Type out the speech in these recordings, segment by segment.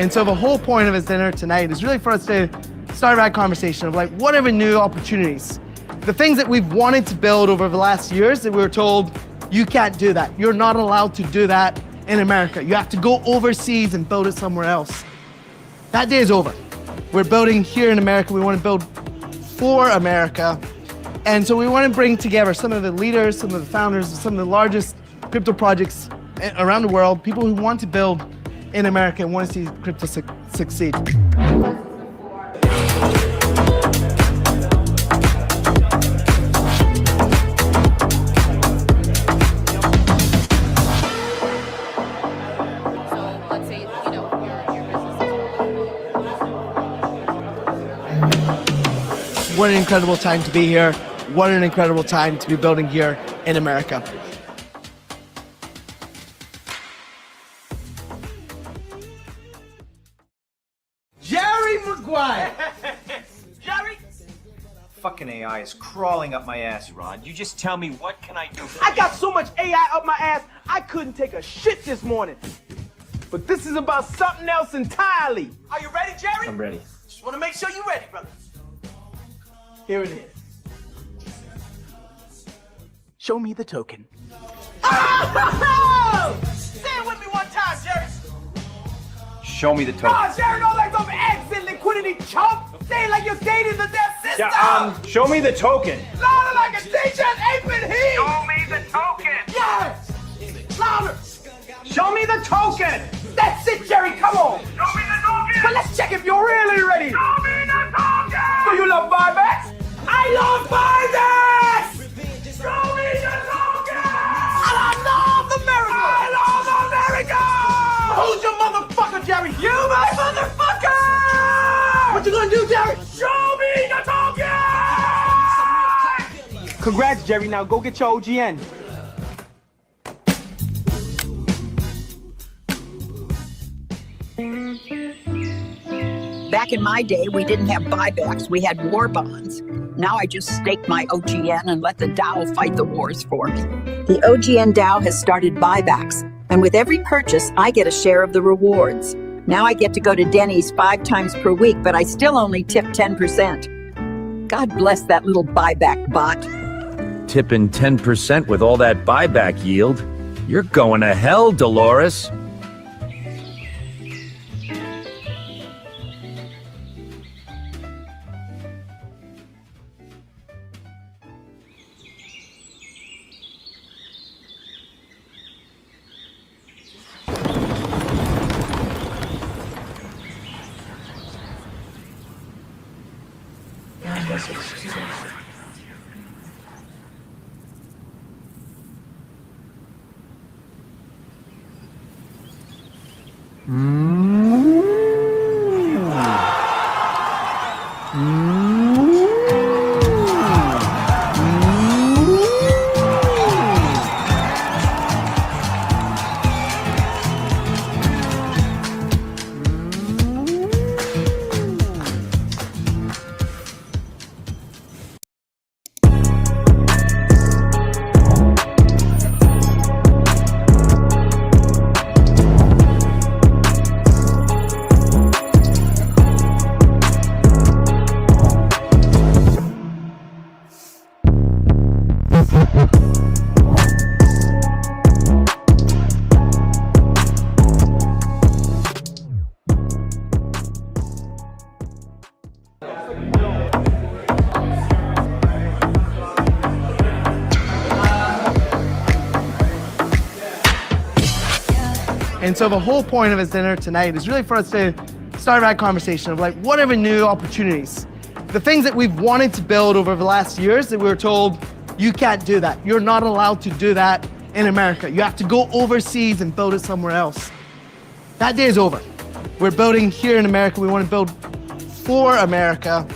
And so the whole point of this dinner tonight is really for us to start that conversation of like, what are the new opportunities? The things that we've wanted to build over the last years that we were told, you can't do that. You're not allowed to do that in America. You have to go overseas and build it somewhere else. That day is over. We're building here in America. We want to build for America. And so we want to bring together some of the leaders, some of the founders, some of the largest crypto projects around the world, people who want to build in America and want to see crypto succeed. What an incredible time to be here. What an incredible time to be building here in America. Jerry Maguire! Jerry! Fucking AI is crawling up my ass, Rod. You just tell me, what can I do for I you? got so much AI up my ass, I couldn't take a shit this morning. But this is about something else entirely. Are you ready, Jerry? I'm ready. Just want to make sure you're ready, brother. Here it is. Show me the token. Oh! Say it with me one time, Jerry. Show me the token. Oh, Jerry, don't let them eggs in liquidity, chump. Say it like you're dating the deaf sister. Yeah, show me the token. Louder like a teacher and ape and he. Show me the token. Yes. Louder. Show me the token. That's it, Jerry. Come on. Show me the token. But let's check if you're really ready. Show me the token. Do you love buybacks? I love buybacks. Show me the token. And I love America. I love America. Who's your motherfucker, Jerry? You, my motherfucker. What you gonna do, Jerry? Show me the token. Congrats, Jerry. Now go get your OGN. Back in my day, we didn't have buybacks, we had war bonds. Now I just stake my OGN and let the DAO fight the wars for me. The OGN DAO has started buybacks, and with every purchase, I get a share of the rewards. Now I get to go to Denny's 5 times per week, but I still only tip 10%. God bless that little buyback bot. Tipping 10% with all that buyback yield? You're going to hell, Dolores. And so the whole point of this dinner tonight is really for us to start that conversation of like, what are the new opportunities? The things that we've wanted to build over the last years that we were told, you can't do that. You're not allowed to do that in America. You have to go overseas and build it somewhere else. That day is over. We're building here in America. We want to build for America.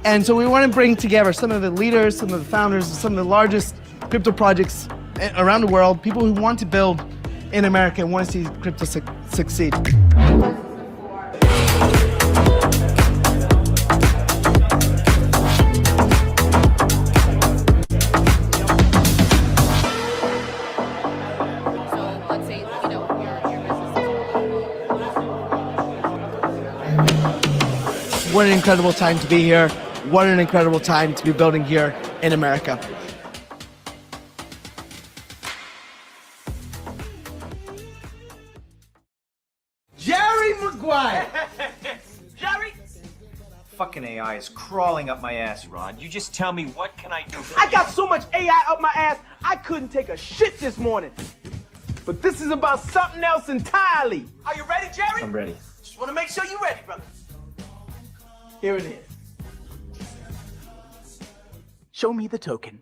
And so we want to bring together some of the leaders, some of the founders, some of the largest crypto projects around the world, people who want to build in America and want to see crypto succeed. What an incredible time to be here. What an incredible time to be building here in America. Jerry Maguire! Jerry! Fucking AI is crawling up my ass, Rod. You just tell me what can I do? I got so much AI up my ass, I couldn't take a shit this morning. But this is about something else entirely. Are you ready, Jerry? I'm ready. Just want to make sure you're ready, brother. Here it is. Show me the token.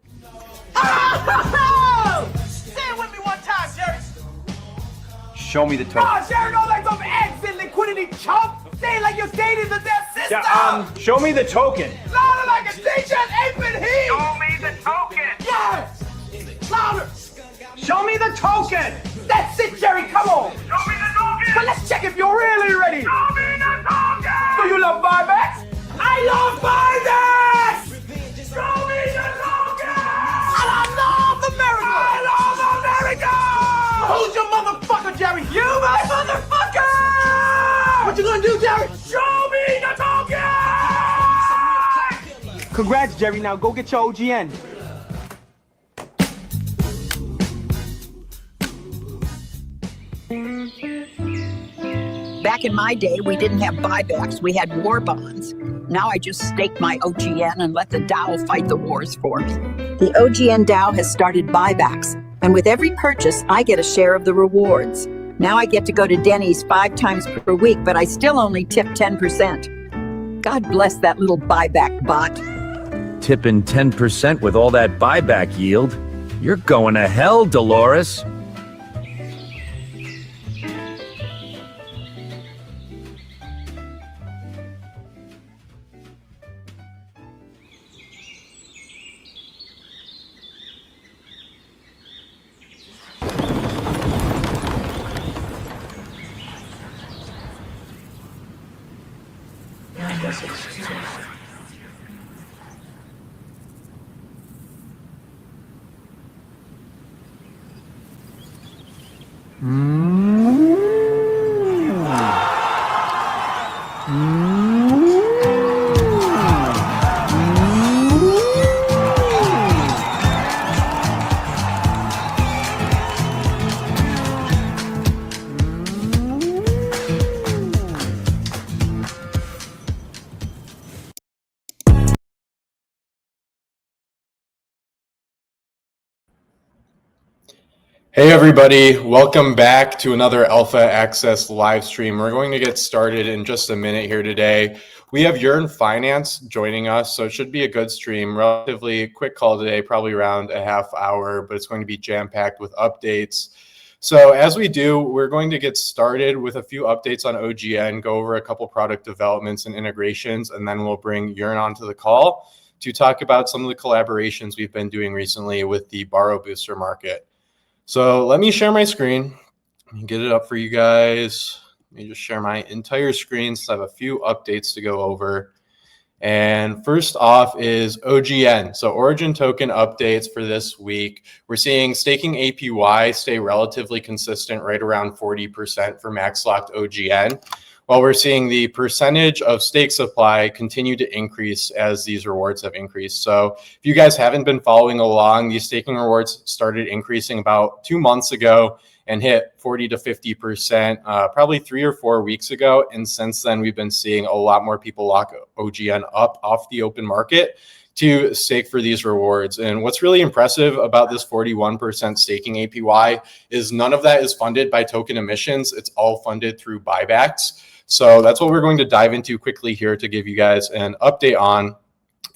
Oh! Say it with me one time, Jerry. Show me the token. Oh, Jerry, don't like some exit liquidity chump. Say it like you're dating the dead sister. Yeah, show me the token. Louder like a teacher at 8-bit heat. Show me the token. Yes. Louder. Show me the token. That's it, Jerry. Come on. Show me the token. But let's check if you're really ready. Show me the token. Do you love buybacks? I love buybacks. Show me the token. And I love America. I love America. Who's your motherfucker, Jerry? You my motherfucker. What you gonna do, Jerry? Show me the token. Congrats, Jerry. Now go get your OGN. Back in my day, we didn't have buybacks, we had war bonds. Now I just stake my OGN and let the DAO fight the wars for me. The OGN DAO has started buybacks, and with every purchase, I get a share of the rewards. Now I get to go to Denny's 5 times per week, but I still only tip 10%. God bless that little buyback bot. Tipping 10% with all that buyback yield? You're going to hell, Dolores. Hey everybody, welcome back to another Alpha Access live stream. We're going to get started in just a minute here today. We have Yearn Finance joining us, so it should be a good stream. Relatively quick call today, probably around a half hour, but it's going to be jam-packed with updates. So as we do, we're going to get started with a few updates on OGN, go over a couple product developments and integrations, and then we'll bring Yearn onto the call to talk about some of the collaborations we've been doing recently with the Borrow Booster market. So let me share my screen. Let me get it up for you guys. Let me just share my entire screen since I have a few updates to go over. And first off is OGN. So Origin token updates for this week. We're seeing staking APY stay relatively consistent right around 40% for max locked OGN, while we're seeing the percentage of stake supply continue to increase as these rewards have increased. So if you guys haven't been following along, these staking rewards started increasing about 2 months ago and hit 40 to 50% probably 3 or 4 weeks ago. And since then, we've been seeing a lot more people lock OGN up off the open market to stake for these rewards. And what's really impressive about this 41% staking APY is none of that is funded by token emissions. It's all funded through buybacks. So that's what we're going to dive into quickly here to give you guys an update on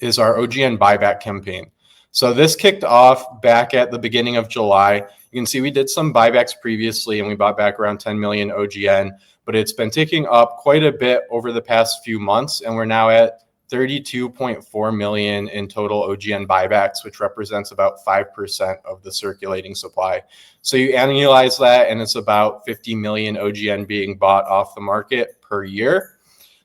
is our OGN buyback campaign. So this kicked off back at the beginning of July. You can see we did some buybacks previously and we bought back around 10 million OGN, but it's been ticking up quite a bit over the past few months. And we're now at 32.4 million in total OGN buybacks, which represents about 5% of the circulating supply. So you annualize that and it's about 50 million OGN being bought off the market per year.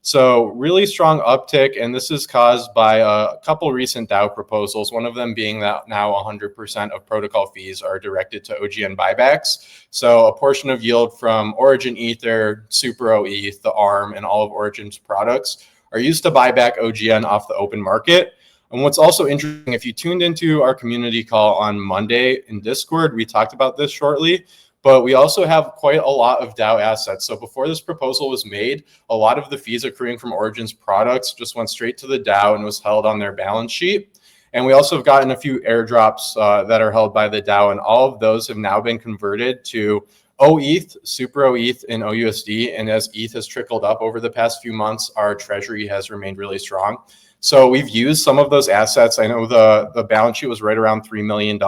So really strong uptick, and this is caused by a couple recent DAO proposals, one of them being that now 100% of protocol fees are directed to OGN buybacks. So a portion of yield from Origin Ether, Super ETH, the ARM, and all of Origin's products are used to buy back OGN off the open market. And what's also interesting, if you tuned into our community call on Monday in Discord, we talked about this shortly, but we also have quite a lot of DAO assets. So before this proposal was made, a lot of the fees accruing from Origin's products just went straight to the DAO and was held on their balance sheet. And we also have gotten a few airdrops that are held by the DAO, and all of those have now been converted to OETH, Super OETH, and OUSD. And as ETH has trickled up over the past few months, our treasury has remained really strong. So we've used some of those assets. I know the balance sheet was right around $3 million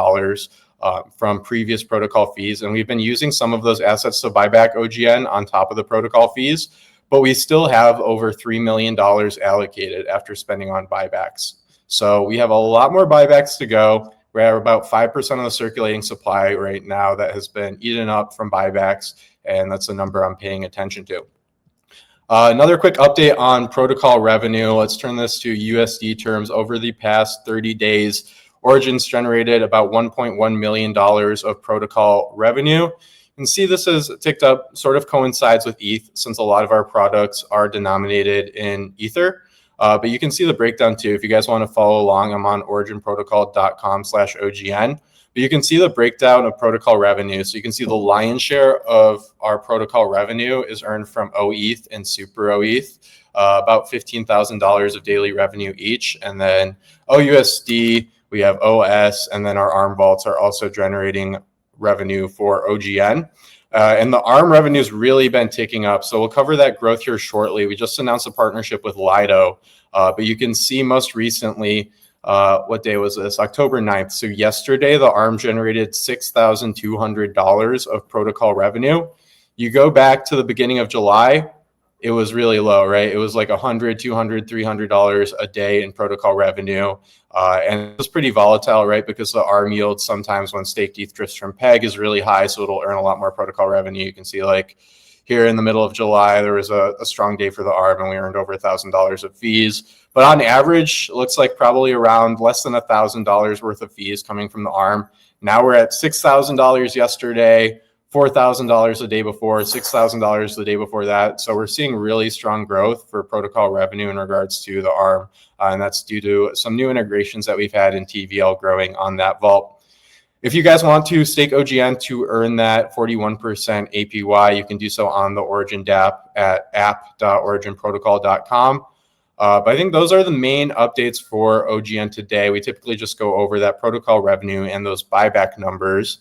from previous protocol fees, and we've been using some of those assets to buy back OGN on top of the protocol fees, but we still have over $3 million allocated after spending on buybacks. So we have a lot more buybacks to go. We're at about 5% of the circulating supply right now that has been eaten up from buybacks, and that's a number I'm paying attention to. Another quick update on protocol revenue. Let's turn this to USD terms. Over the past 30 days, Origin's generated about $1.1 million of protocol revenue. You can see this has ticked up, sort of coincides with ETH, since a lot of our products are denominated in Ether. But you can see the breakdown too. If you guys want to follow along, I'm on originprotocol.com/OGN. But you can see the breakdown of protocol revenue. So you can see the lion's share of our protocol revenue is earned from OETH and Super OETH, about $15,000 of daily revenue each. And then OUSD, we have OS, and then our ARM vaults are also generating revenue for OGN. And the ARM revenue has really been ticking up. So we'll cover that growth here shortly. We just announced a partnership with Lido, but you can see most recently, what day was this? October 9th. So yesterday, the ARM generated $6,200 of protocol revenue. You go back to the beginning of July, it was really low, right? It was like $100, $200, $300 a day in protocol revenue. And it was pretty volatile, right? Because the ARM yield sometimes when staked ETH drifts from peg is really high, so it'll earn a lot more protocol revenue. You can see like here in the middle of July, there was a strong day for the ARM and we earned over $1,000 of fees. But on average, it looks like probably around less than $1,000 worth of fees coming from the ARM. Now we're at $6,000 yesterday, $4,000 the day before, $6,000 the day before that. So we're seeing really strong growth for protocol revenue in regards to the ARM. And that's due to some new integrations that we've had in TVL growing on that vault. If you guys want to stake OGN to earn that 41% APY, you can do so on the Origin dApp at app.originprotocol.com. But I think those are the main updates for OGN today. We typically just go over that protocol revenue and those buyback numbers.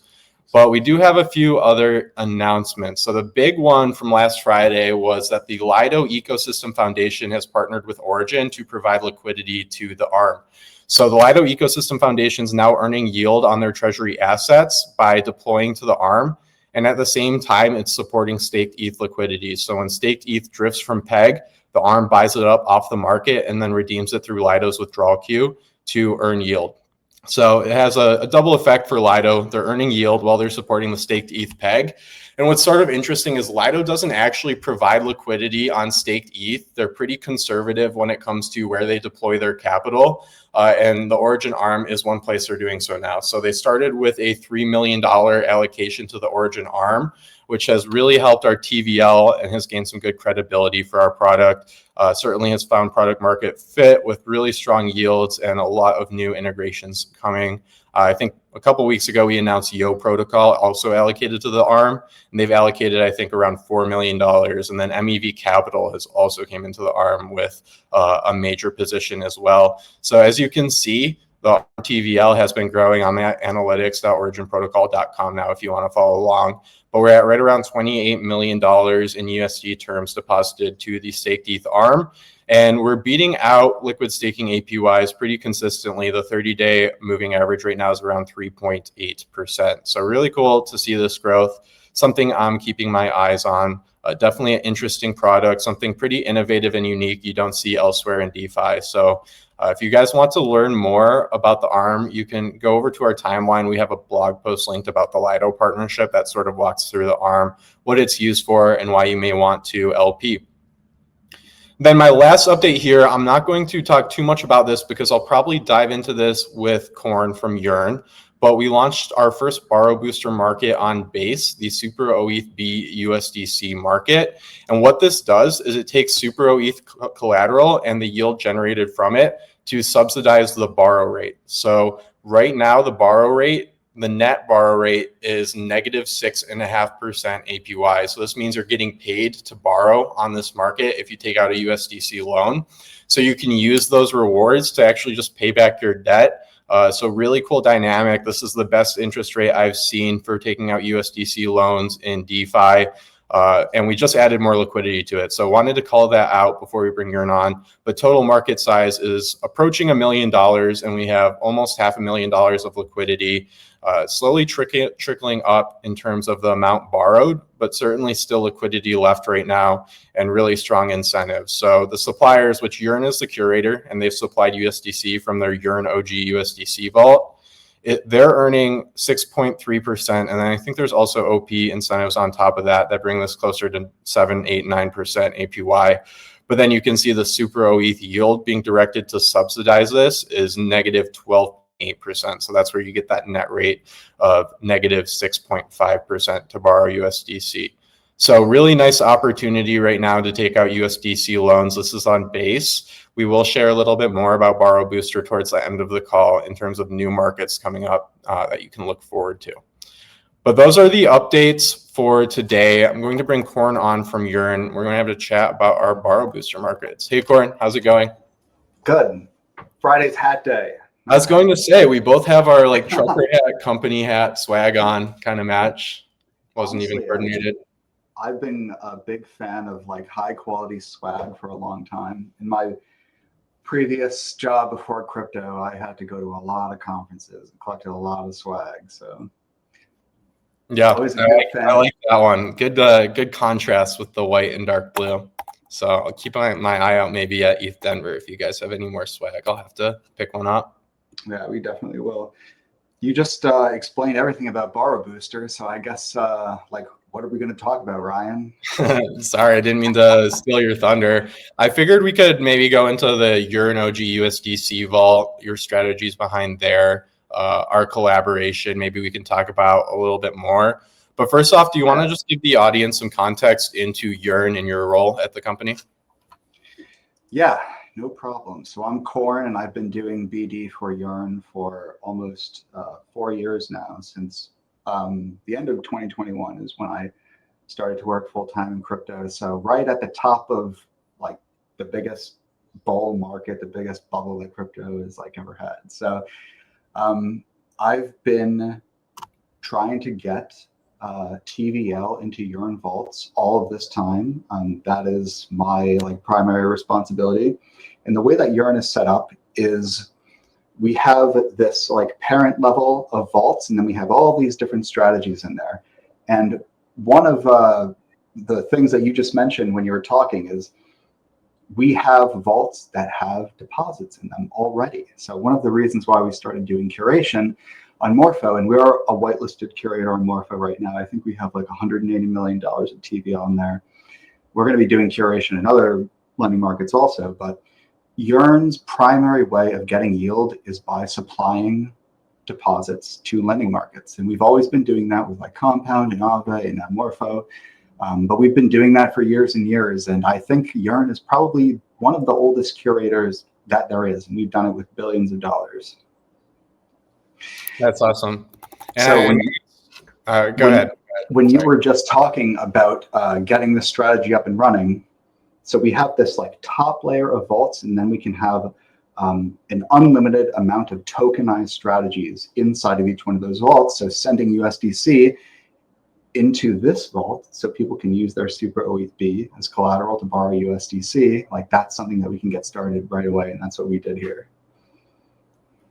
But we do have a few other announcements. So the big one from last Friday was that the Lido Ecosystem Foundation has partnered with Origin to provide liquidity to the ARM. So the Lido Ecosystem Foundation is now earning yield on their treasury assets by deploying to the ARM. And at the same time, it's supporting staked ETH liquidity. So when staked ETH drifts from peg, the ARM buys it up off the market and then redeems it through Lido's withdrawal queue to earn yield. So it has a double effect for Lido. They're earning yield while they're supporting the staked ETH peg. And what's sort of interesting is Lido doesn't actually provide liquidity on staked ETH. They're pretty conservative when it comes to where they deploy their capital. And the Origin ARM is one place they're doing so now. So they started with a $3 million allocation to the Origin ARM, which has really helped our TVL and has gained some good credibility for our product. Certainly has found product market fit with really strong yields and a lot of new integrations coming. I think a couple of weeks ago, we announced Yo Protocol also allocated to the ARM, and they've allocated, I think, around $4 million. And then MEV Capital has also came into the ARM with a major position as well. So as you can see, the TVL has been growing on that analytics.originprotocol.com now if you want to follow along. But we're at right around $28 million in USD terms deposited to the staked ETH ARM. And we're beating out liquid staking APYs pretty consistently. The 30-day moving average right now is around 3.8%. So really cool to see this growth, something I'm keeping my eyes on. Definitely an interesting product, something pretty innovative and unique you don't see elsewhere in DeFi. So if you guys want to learn more about the ARM, you can go over to our timeline. We have a blog post linked about the Lido partnership that sort of walks through the ARM, what it's used for, and why you may want to LP. Then my last update here, I'm not going to talk too much about this because I'll probably dive into this with Corn from Yearn, but we launched our first borrow booster market on Base, the Super OETH B USDC market. And what this does is it takes Super OETH collateral and the yield generated from it to subsidize the borrow rate. So right now, the net borrow rate is negative 6.5% APY. So this means you're getting paid to borrow on this market if you take out a USDC loan. So you can use those rewards to actually just pay back your debt. So really cool dynamic. This is the best interest rate I've seen for taking out USDC loans in DeFi. And we just added more liquidity to it. So wanted to call that out before we bring Yearn on. But total market size is approaching $1 million, and we have almost $500,000 of liquidity, slowly trickling up in terms of the amount borrowed, but certainly still liquidity left right now and really strong incentives. So the suppliers, which Yearn is the curator, and they've supplied USDC from their Yearn OG USDC vault, they're earning 6.3%. And then I think there's also OP incentives on top of that bring this closer to 7, 8, 9% APY. But then you can see the Super OETH yield being directed to subsidize this is negative 12.8%. So that's where you get that net rate of negative 6.5% to borrow USDC. So really nice opportunity right now to take out USDC loans. This is on Base. We will share a little bit more about Borrow Booster towards the end of the call in terms of new markets coming up that you can look forward to. But those are the updates for today. I'm going to bring Corn on from Yearn. We're going to have a chat about our Borrow Booster markets. Hey, Corn, how's it going? Good. Friday's hat day. I was going to say, we both have our like trucker hat, company hat, swag on kind of match. Wasn't Honestly, even coordinated. I've been a big fan of like high quality swag for a long time. In my previous job before crypto, I had to go to a lot of conferences and collected a lot of swag. So yeah, always a big fan. I like that one. Good contrast with the white and dark blue. So I'll keep my eye out maybe at ETH Denver if you guys have any more swag. I'll have to pick one up. Yeah, we definitely will. You just explained everything about Borrow Booster, so I guess like what are we going to talk about, Ryan? Sorry, I didn't mean to steal your thunder. I figured we could maybe go into the Yearn OG USDC vault, your strategies behind there, our collaboration. Maybe we can talk about a little bit more. But first off, do you want to just give the audience some context into Yearn and your role at the company? Yeah, no problem. So I'm Corn, and I've been doing BD for Yearn for almost 4 years now. Since the end of 2021 is when I started to work full time in crypto. So right at the top of like the biggest bull market, the biggest bubble that crypto has like ever had. So I've been trying to get TVL into Yearn vaults all of this time. That is my like primary responsibility. And the way that Yearn is set up is we have this like parent level of vaults, and then we have all these different strategies in there. And one of the things that you just mentioned when you were talking is we have vaults that have deposits in them already. So one of the reasons why we started doing curation on Morpho, and we're a whitelisted curator on Morpho right now. I think we have like $180 million of TVL in there. We're going to be doing curation in other lending markets also, but Yearn's primary way of getting yield is by supplying deposits to lending markets. And we've always been doing that with like Compound and Aave and Morpho. But we've been doing that for years and years. And I think Yearn is probably one of the oldest curators that there is. And we've done it with billions of dollars. That's awesome. And so go ahead. When you were just talking about getting the strategy up and running, so we have this like top layer of vaults, and then we can have an unlimited amount of tokenized strategies inside of each one of those vaults. So sending USDC into this vault so people can use their Super OETH as collateral to borrow USDC, like that's something that we can get started right away. And that's what we did here.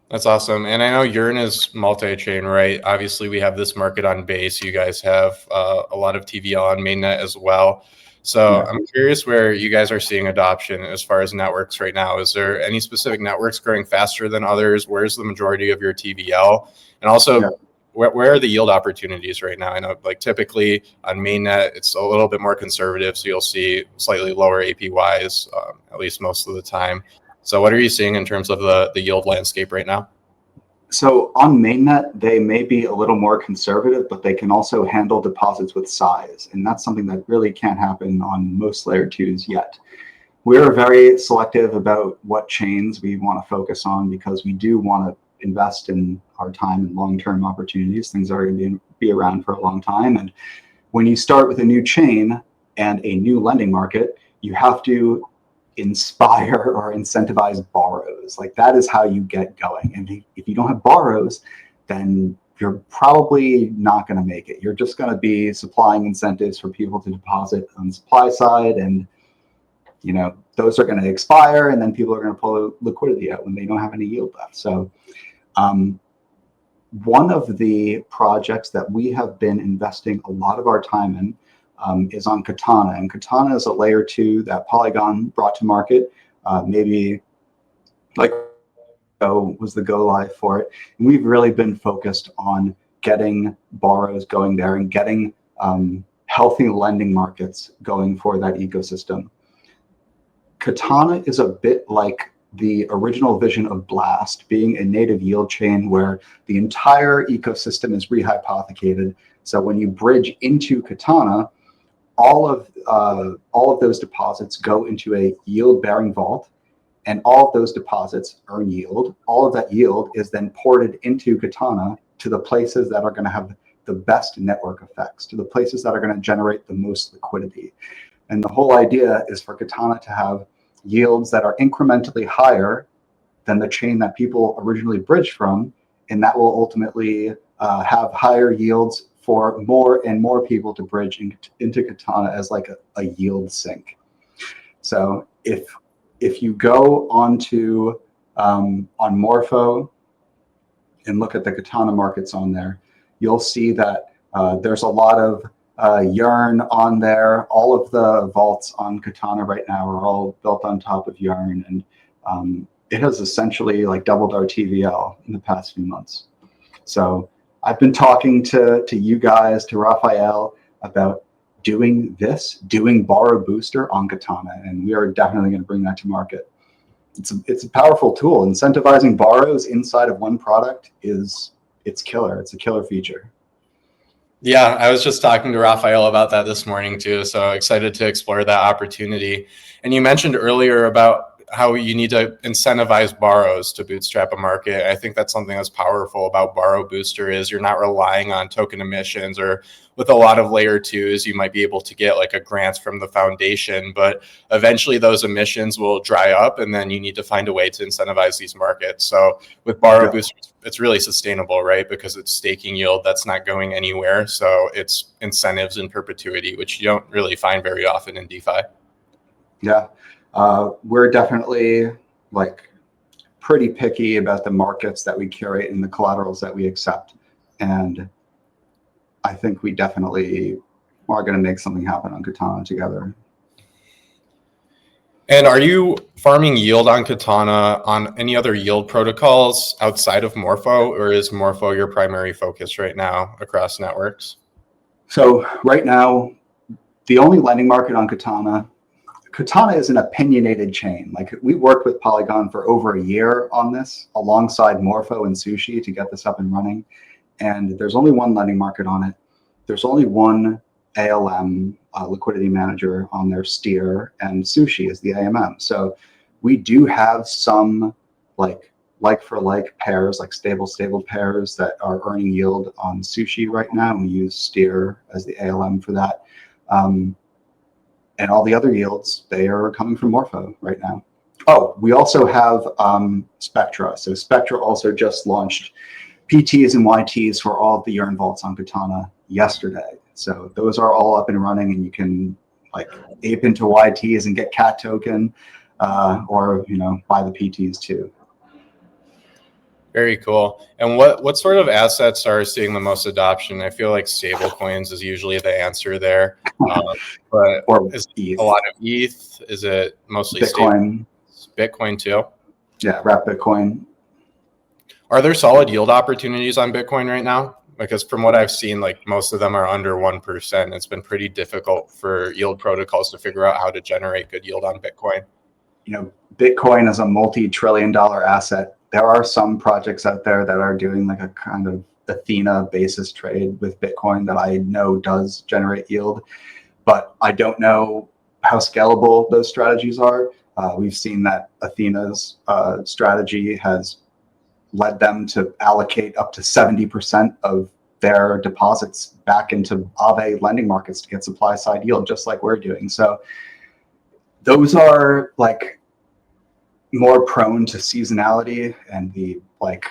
That's awesome. And I know Yearn is multi-chain, right? Obviously, we have this market on Base. You guys have a lot of TVL on mainnet as well. So yeah. I'm curious where you guys are seeing adoption as far as networks right now. Is there any specific networks growing faster than others? Where's the majority of your TVL? And also, where are the yield opportunities right now? I know like typically on mainnet, it's a little bit more conservative. So you'll see slightly lower APYs, at least most of the time. So what are you seeing in terms of the yield landscape right now? So on mainnet, they may be a little more conservative, but they can also handle deposits with size. And that's something that really can't happen on most layer twos yet. We're very selective about what chains we want to focus on because we do want to invest in our time and long-term opportunities, things that are going to be around for a long time. And when you start with a new chain and a new lending market, you have to inspire or incentivize borrows. Like that is how you get going. And if you don't have borrows, then you're probably not going to make it. You're just going to be supplying incentives for people to deposit on the supply side, and you know those are going to expire, and then people are going to pull liquidity out when they don't have any yield left. So one of the projects that we have been investing a lot of our time in is on Katana. And Katana is a layer 2 that Polygon brought to market, maybe like was the go live for it. And we've really been focused on getting borrows going there and getting healthy lending markets going for that ecosystem. Katana is a bit like the original vision of Blast, being a native yield chain where the entire ecosystem is rehypothecated. So when you bridge into Katana, all of those deposits go into a yield-bearing vault, and all of those deposits earn yield. All of that yield is then ported into Katana to the places that are going to have the best network effects, to the places that are going to generate the most liquidity. And the whole idea is for Katana to have yields that are incrementally higher than the chain that people originally bridged from, and that will ultimately have higher yields for more and more people to bridge into Katana as like a yield sink. So if you go onto on Morpho and look at the Katana markets on there, you'll see that there's a lot of Yearn on there. All of the vaults on Katana right now are all built on top of Yearn, and it has essentially like doubled our TVL in the past few months. So I've been talking to you guys, to Raphael, about doing Borrow Booster on Katana, and we are definitely going to bring that to market. It's a powerful tool. Incentivizing borrows inside of one product it's killer. It's a killer feature. Yeah, I was just talking to Raphael about that this morning too. So excited to explore that opportunity. And you mentioned earlier about how you need to incentivize borrows to bootstrap a market. I think that's something that's powerful about Borrow Booster is you're not relying on token emissions, or with a lot of layer 2s, you might be able to get like a grant from the foundation, but eventually those emissions will dry up and then you need to find a way to incentivize these markets. So with Borrow Booster, it's really sustainable, right? Because it's staking yield that's not going anywhere. So it's incentives in perpetuity, which you don't really find very often in DeFi. Yeah. We're definitely like pretty picky about the markets that we curate and the collaterals that we accept. And I think we definitely are going to make something happen on Katana together. And are you farming yield on Katana on any other yield protocols outside of Morpho, or is Morpho your primary focus right now across networks? So right now, the only lending market on Katana is an opinionated chain. Like we worked with Polygon for over a year on this alongside Morpho and Sushi to get this up and running. And there's only one lending market on it. There's only one ALM liquidity manager on their steer, and Sushi is the AMM. So we do have some like for like pairs, like stable pairs that are earning yield on Sushi right now. And we use steer as the ALM for that. And all the other yields, they are coming from Morpho right now. Oh, we also have Spectra. So Spectra also just launched PTs and YTs for all of the Yearn vaults on Katana yesterday. So those are all up and running, and you can like ape into YTs and get cat token, or buy the PTs too. Very cool. And what sort of assets are seeing the most adoption? I feel like stable coins is usually the answer there. But or is ETH. A lot of ETH? Is it mostly Bitcoin? Bitcoin too? Yeah, wrap Bitcoin. Are there solid yield opportunities on Bitcoin right now? Because from what I've seen, like most of them are under 1%. It's been pretty difficult for yield protocols to figure out how to generate good yield on Bitcoin. You know, Bitcoin is a multi-trillion-dollar asset. There are some projects out there that are doing like a kind of Athena basis trade with Bitcoin that I know does generate yield, but I don't know how scalable those strategies are. We've seen that Athena's strategy has led them to allocate up to 70% of their deposits back into Aave lending markets to get supply side yield, just like we're doing. So those are like more prone to seasonality and the like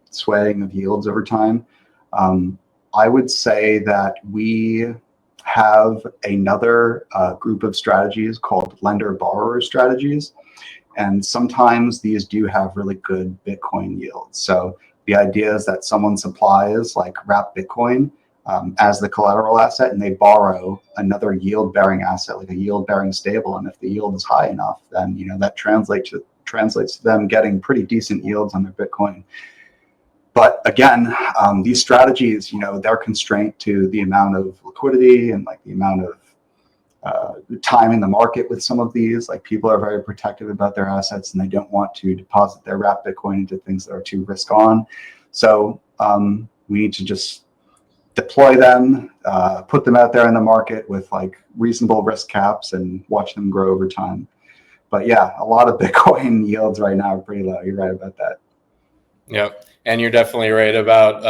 swaying of yields over time. I would say that we have another group of strategies called lender borrower strategies. And sometimes these do have really good Bitcoin yields. So the idea is that someone supplies like wrapped Bitcoin as the collateral asset, and they borrow another yield bearing asset, like a yield bearing stable. And if the yield is high enough, then, you know, that translates to them getting pretty decent yields on their Bitcoin. But again, these strategies, you know, they're constrained to the amount of liquidity and like the amount of time in the market with some of these. Like people are very protective about their assets and they don't want to deposit their wrapped Bitcoin into things that are too risk on. So we need to just deploy them, put them out there in the market with like reasonable risk caps and watch them grow over time. But yeah, a lot of Bitcoin yields right now are pretty low. You're right about that. Yep. And you're definitely right about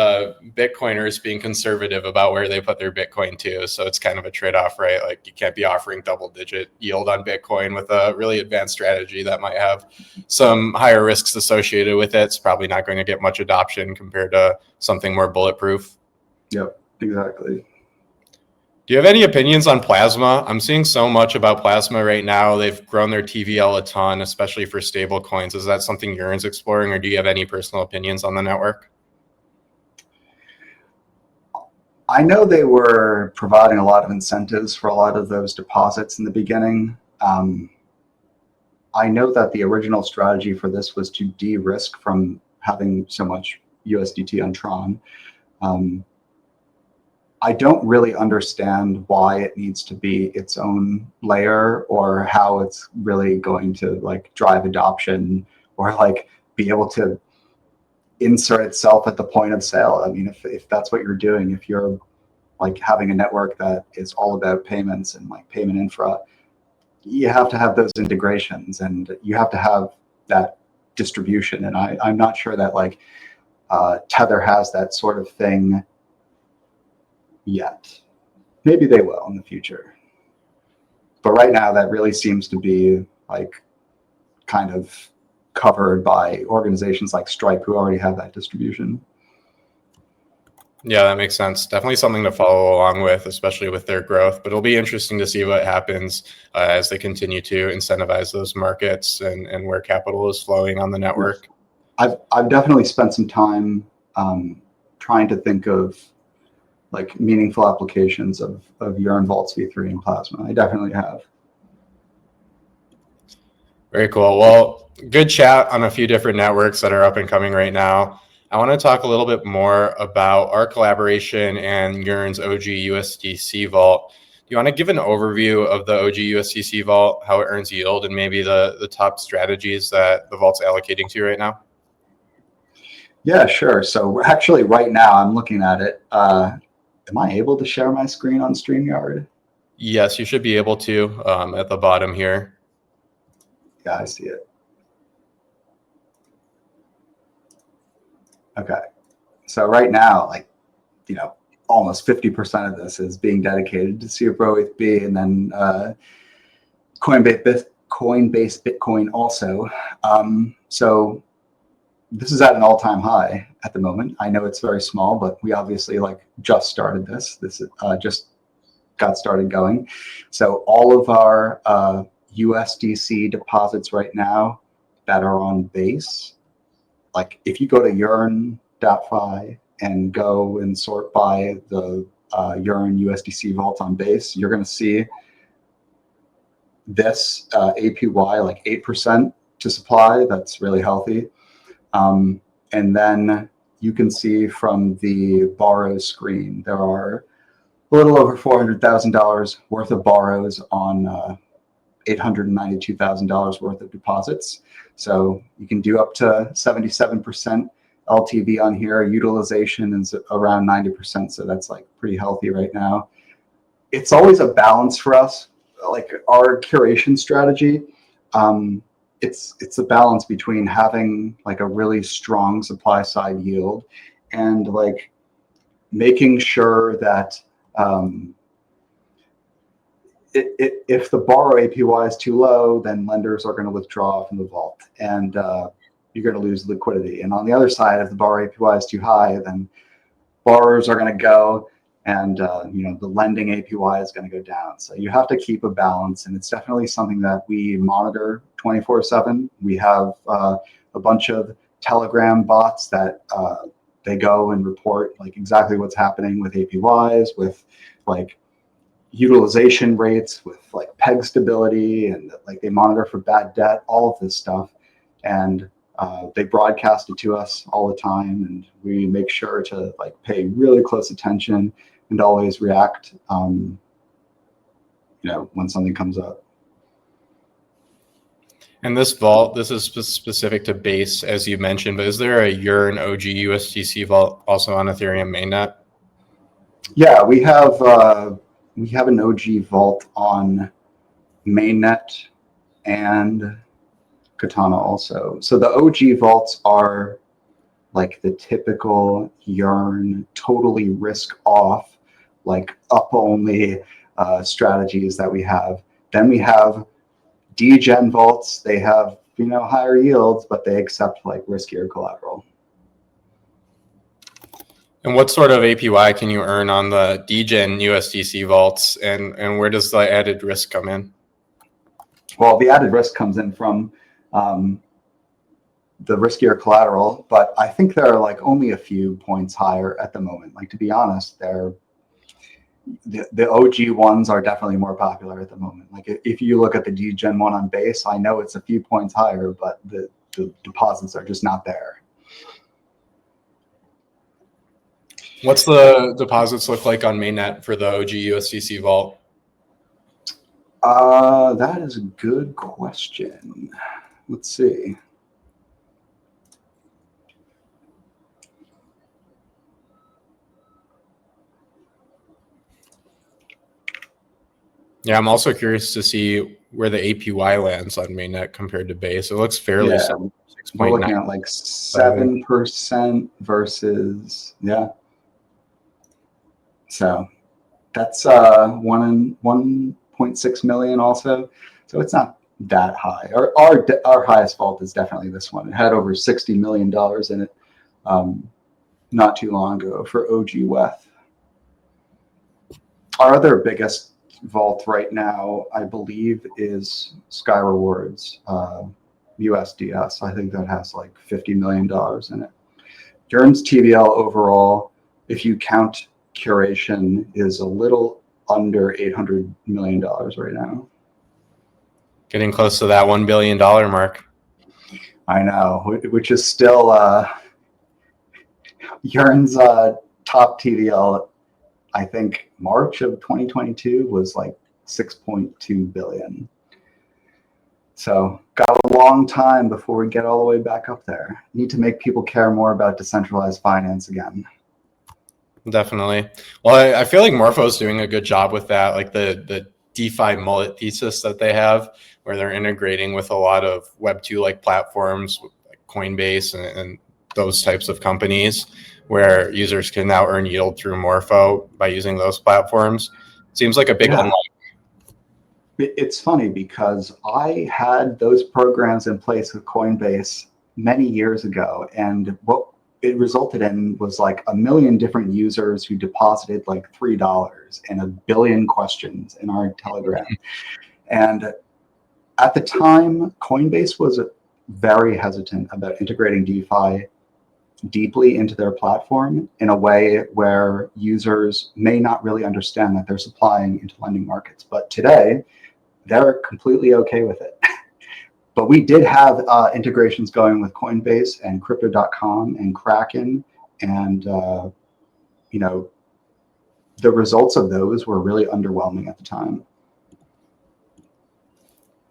Bitcoiners being conservative about where they put their Bitcoin too. So it's kind of a trade-off, right? Like you can't be offering double-digit yield on Bitcoin with a really advanced strategy that might have some higher risks associated with it. It's probably not going to get much adoption compared to something more bulletproof. Yep, exactly. Do you have any opinions on Plasma? I'm seeing so much about Plasma right now. They've grown their TVL a ton, especially for stable coins. Is that something Yearn's exploring, or do you have any personal opinions on the network? I know they were providing a lot of incentives for a lot of those deposits in the beginning. I know that the original strategy for this was to de-risk from having so much USDT on Tron. I don't really understand why it needs to be its own layer or how it's really going to like drive adoption or like be able to insert itself at the point of sale. I mean, if that's what you're doing, if you're like having a network that is all about payments and like payment infra, you have to have those integrations and you have to have that distribution. And I'm not sure that like Tether has that sort of thing yet. Maybe they will in the future. But right now that really seems to be like kind of covered by organizations like Stripe who already have that distribution. Yeah, that makes sense. Definitely something to follow along with, especially with their growth. But it'll be interesting to see what happens as they continue to incentivize those markets and where capital is flowing on the network. I've definitely spent some time trying to think of like meaningful applications of Yearn Vaults v3 and Plasma. I definitely have. Very cool. Well, good chat on a few different networks that are up and coming right now. I want to talk a little bit more about our collaboration and Yearn's OG USDC vault. Do you want to give an overview of the OG USDC vault, how it earns yield, and maybe the top strategies that the vault's allocating to right now? Yeah, sure. So actually right now I'm looking at it. Am I able to share my screen on StreamYard? Yes, you should be able to at the bottom here. Yeah, I see it. Okay. So right now, like, you know, almost 50% of this is being dedicated to CFRO ETH and then Coinbase Bitcoin also. So this is at an all-time high at the moment. I know it's very small, but we obviously like just started this. This just got started going. So all of our USDC deposits right now that are on Base, like if you go to Yearn.fi and go and sort by the Yearn USDC vault on Base, you're going to see this APY like 8% to supply. That's really healthy. And then you can see from the borrow screen, there are a little over $400,000 worth of borrows on $892,000 worth of deposits. So you can do up to 77% LTV on here. Utilization is around 90%, so that's like pretty healthy right now. It's always a balance for us, like our curation strategy. It's a balance between having like a really strong supply side yield and like making sure that if the borrow APY is too low, then lenders are going to withdraw from the vault, and you're going to lose liquidity. And on the other side, if the borrow APY is too high, then borrowers are going to go, and the lending APY is going to go down. So you have to keep a balance, and it's definitely something that we monitor 24/7. We have a bunch of Telegram bots that they go and report like exactly what's happening with APYs, with like utilization rates, with like peg stability, and like they monitor for bad debt, all of this stuff, and they broadcast it to us all the time, and we make sure to like pay really close attention and always react when something comes up. And this vault, this is specific to Base, as you mentioned, but is there a Yearn OG USDC vault also on Ethereum mainnet? Yeah, we have an OG vault on mainnet and Katana also. So the OG vaults are like the typical Yearn, totally risk off, like up only strategies that we have. Then we have DGen vaults. They have higher yields, but they accept like riskier collateral. And what sort of APY can you earn on the DGen USDC vaults, and where does the added risk come in? Well, the added risk comes in from the riskier collateral, but I think there are like only a few points higher at the moment. Like, to be honest, the OG ones are definitely more popular at the moment. Like if you look at the DGen one on Base, I know it's a few points higher, but the deposits are just not there. What's the deposits look like on mainnet for the OG USDC vault? That is a good question. Let's see. Yeah, I'm also curious to see where the APY lands on mainnet compared to Base. It looks fairly similar. We're looking at like 7% versus, yeah. So that's 1.6 million also. So it's not that high. Our highest vault is definitely this one. It had over $60 million in it not too long ago for OG WETH. Our other biggest vault right now, I believe, is Sky Rewards USDS. I think that has like $50 million in it. Yearn's TVL overall, if you count curation, is a little under $800 million right now. Getting close to that $1 billion mark. I know, which is still Yearn's top TVL. I think March of 2022 was like 6.2 billion. So got a long time before we get all the way back up there. Need to make people care more about decentralized finance again. Definitely. Well, I feel like Morpho's doing a good job with that, like the DeFi mullet thesis that they have, where they're integrating with a lot of Web2 like platforms, like Coinbase and those types of companies, where users can now earn yield through Morpho by using those platforms. Seems like a big unlock. It's funny because I had those programs in place with Coinbase many years ago, and what it resulted in was like 1 million different users who deposited like $3 and 1 billion questions in our Telegram. And at the time, Coinbase was very hesitant about integrating DeFi deeply into their platform in a way where users may not really understand that they're supplying into lending markets. But today, they're completely okay with it. But we did have integrations going with Coinbase and Crypto.com and Kraken And, you know, the results of those were really underwhelming at the time.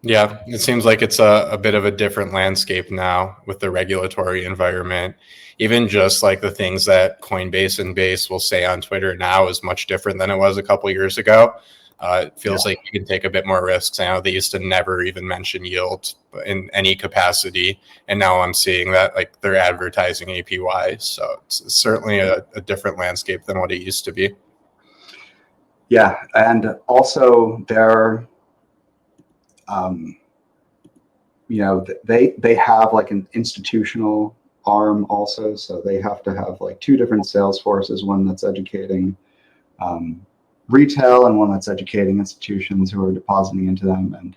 Yeah, it seems like it's a bit of a different landscape now with the regulatory environment. Even just like the things that Coinbase and Base will say on Twitter now is much different than it was a couple years ago. It feels like you can take a bit more risks. I know they used to never even mention yield in any capacity, and now I'm seeing that like they're advertising APY. So it's certainly a different landscape than what it used to be. Yeah, and also they're, you know, they have like an institutional arm also, so they have to have like two different sales forces, one that's educating retail and one that's educating institutions who are depositing into them. And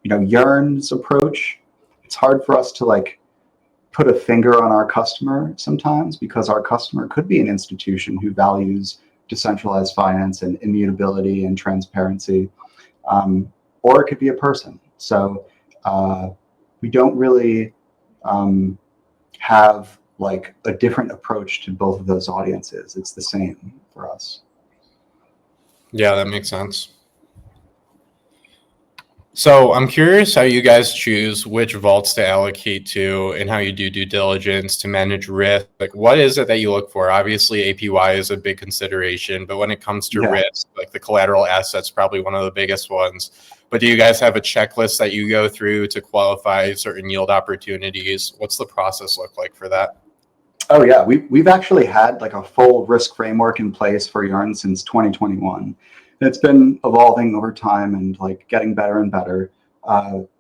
you know, Yearn's approach, it's hard for us to like put a finger on our customer sometimes, because our customer could be an institution who values decentralized finance and immutability and transparency, or it could be a person. So we don't really have like a different approach to both of those audiences. It's the same for us. Yeah, that makes sense. So I'm curious how you guys choose which vaults to allocate to and how you do due diligence to manage risk. Like, what is it that you look for? Obviously, APY is a big consideration, but when it comes to risk, like the collateral asset's probably one of the biggest ones. But do you guys have a checklist that you go through to qualify certain yield opportunities? What's the process look like for that? Oh yeah, we've actually had like a full risk framework in place for Yearn since 2021. It's been evolving over time and like getting better and better.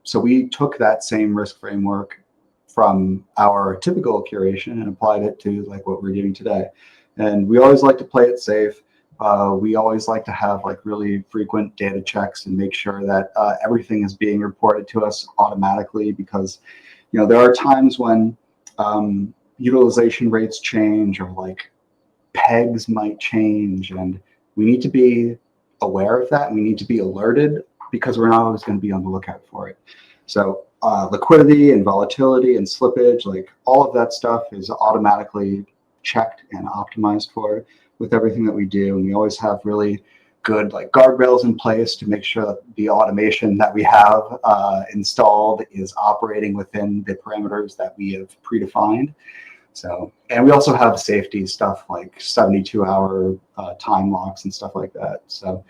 So we took that same risk framework from our typical curation and applied it to like what we're doing today. And we always like to play it safe. We always like to have like really frequent data checks and make sure that everything is being reported to us automatically, because, you know, there are times when utilization rates change or like pegs might change, and we need to be aware of that. We need to be alerted because we're not always going to be on the lookout for it. So liquidity and volatility and slippage, like all of that stuff is automatically checked and optimized for with everything that we do. And we always have really good like guardrails in place to make sure that the automation that we have installed is operating within the parameters that we have predefined. So, and we also have safety stuff like 72-hour time locks and stuff like that. So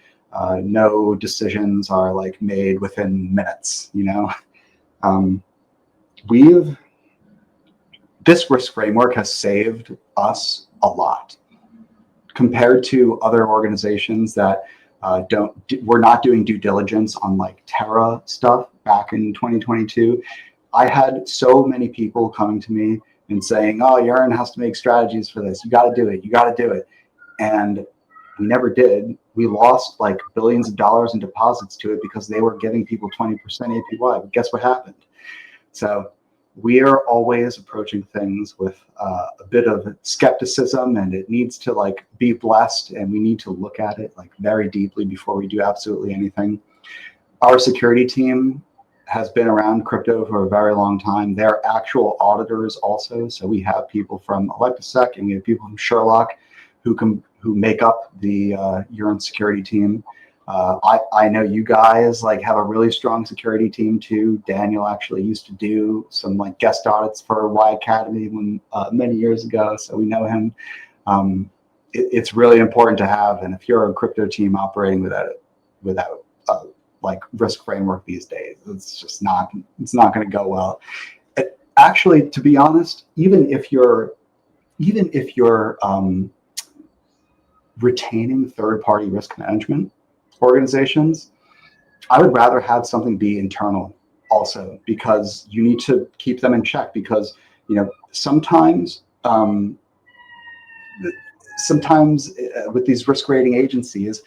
no decisions are like made within minutes, you know. This risk framework has saved us a lot compared to other organizations that were not doing due diligence on like Terra stuff back in 2022. I had so many people coming to me and saying, oh, Yearn has to make strategies for this. You got to do it. You got to do it. And we never did. We lost like billions of dollars in deposits to it because they were giving people 20% APY. But guess what happened? So we are always approaching things with a bit of skepticism, and it needs to like be blessed, and we need to look at it like very deeply before we do absolutely anything. Our security team has been around crypto for a very long time. They're actual auditors also. So we have people from ElectaSec and we have people from Sherlock who make up the Yearn security team. I know you guys like have a really strong security team too. Daniel actually used to do some like guest audits for Y Academy many years ago, so we know him. It's really important to have, and if you're a crypto team operating without like risk framework these days, it's not going to go well. Actually, to be honest, even if you're retaining third-party risk management organizations, I would rather have something be internal also, because you need to keep them in check, because, you know, sometimes with these risk rating agencies,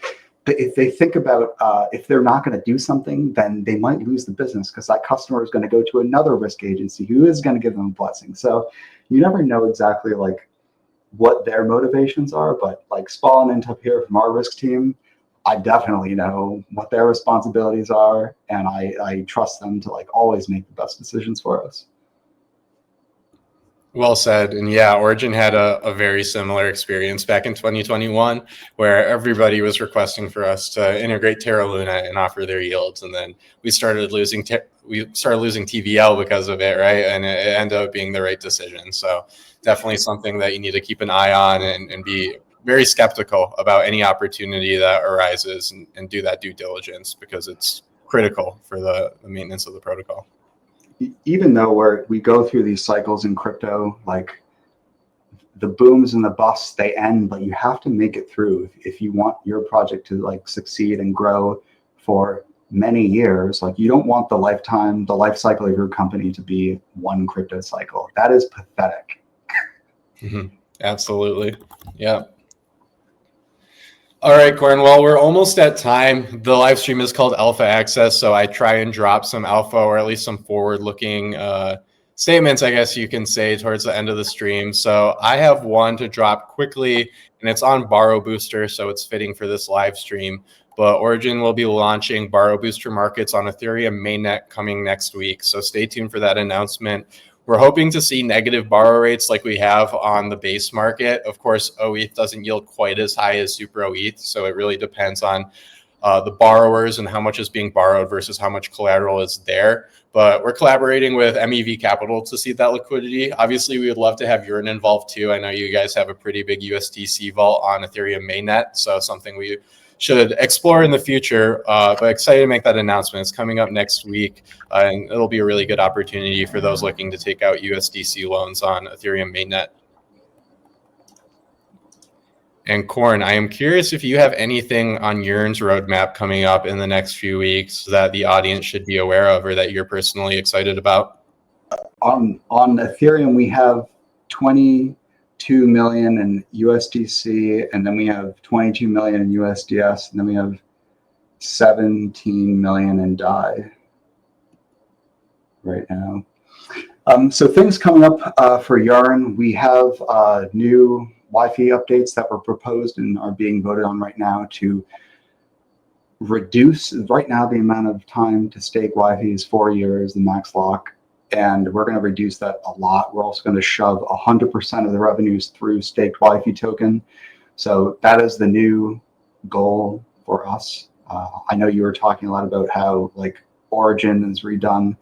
if they think about if they're not going to do something, then they might lose the business because that customer is going to go to another risk agency who is going to give them a blessing. So you never know exactly like what their motivations are, but like Spawn and up here from our risk team, I definitely know what their responsibilities are, and I trust them to like always make the best decisions for us. Well said. And yeah, Origin had a very similar experience back in 2021 where everybody was requesting for us to integrate Terra Luna and offer their yields. And then we started losing TVL because of it, right? And it ended up being the right decision. So definitely something that you need to keep an eye on and be very skeptical about any opportunity that arises and do that due diligence because it's critical for the maintenance of the protocol. Even though we go through these cycles in crypto, like the booms and the busts, they end, but you have to make it through if you want your project to like succeed and grow for many years. Like you don't want the life cycle of your company to be one crypto cycle. That is pathetic. Absolutely. Yeah. All right, Corin. Well, we're almost at time. The live stream is called Alpha Access, so I try and drop some alpha or at least some forward-looking statements, I guess you can say, towards the end of the stream. So I have one to drop quickly, and it's on Borrow Booster, so it's fitting for this live stream. But Origin will be launching Borrow Booster markets on Ethereum mainnet coming next week, so stay tuned for that announcement. We're hoping to see negative borrow rates like we have on the base market. Of course, OETH doesn't yield quite as high as Super OETH, so it really depends on the borrowers and how much is being borrowed versus how much collateral is there. But we're collaborating with MEV Capital to see that liquidity. Obviously, we would love to have Yearn involved too. I know you guys have a pretty big USDC vault on Ethereum mainnet, so something we should explore in the future, but excited to make that announcement. It's coming up next week, and it'll be a really good opportunity for those looking to take out USDC loans on Ethereum mainnet. And Corin, I am curious if you have anything on Yearn's roadmap coming up in the next few weeks that the audience should be aware of or that you're personally excited about. On Ethereum, we have 22 million in USDC, and then we have 22 million in USDS, and then we have 17 million in DAI right now. So things coming up for Yearn, we have new YFI updates that were proposed and are being voted on right now to reduce. Right now, the amount of time to stake YFI is 4 years, the max lock. And we're going to reduce that a lot. We're also going to shove 100% of the revenues through staked YFI token. So that is the new goal for us. I know you were talking a lot about how like Origin is redone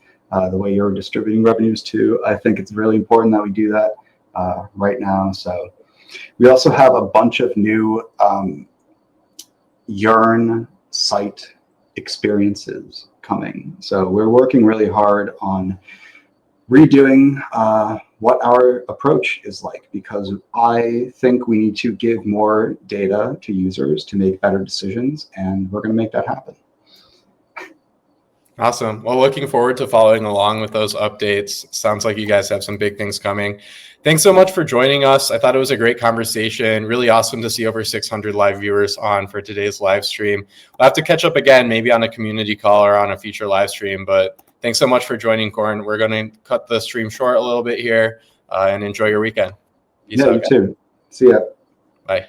the way you're distributing revenues too. I think it's really important that we do that right now. So we also have a bunch of new Yearn site experiences coming. So we're working really hard on redoing what our approach is like, because I think we need to give more data to users to make better decisions, and we're going to make that happen. Awesome. Well, looking forward to following along with those updates. Sounds like you guys have some big things coming. Thanks so much for joining us. I thought it was a great conversation. Really awesome to see over 600 live viewers on for today's live stream. We'll have to catch up again, maybe on a community call or on a future live stream, but thanks so much for joining, Corin. We're going to cut the stream short a little bit here and enjoy your weekend. Peace out, you too. See ya. Bye.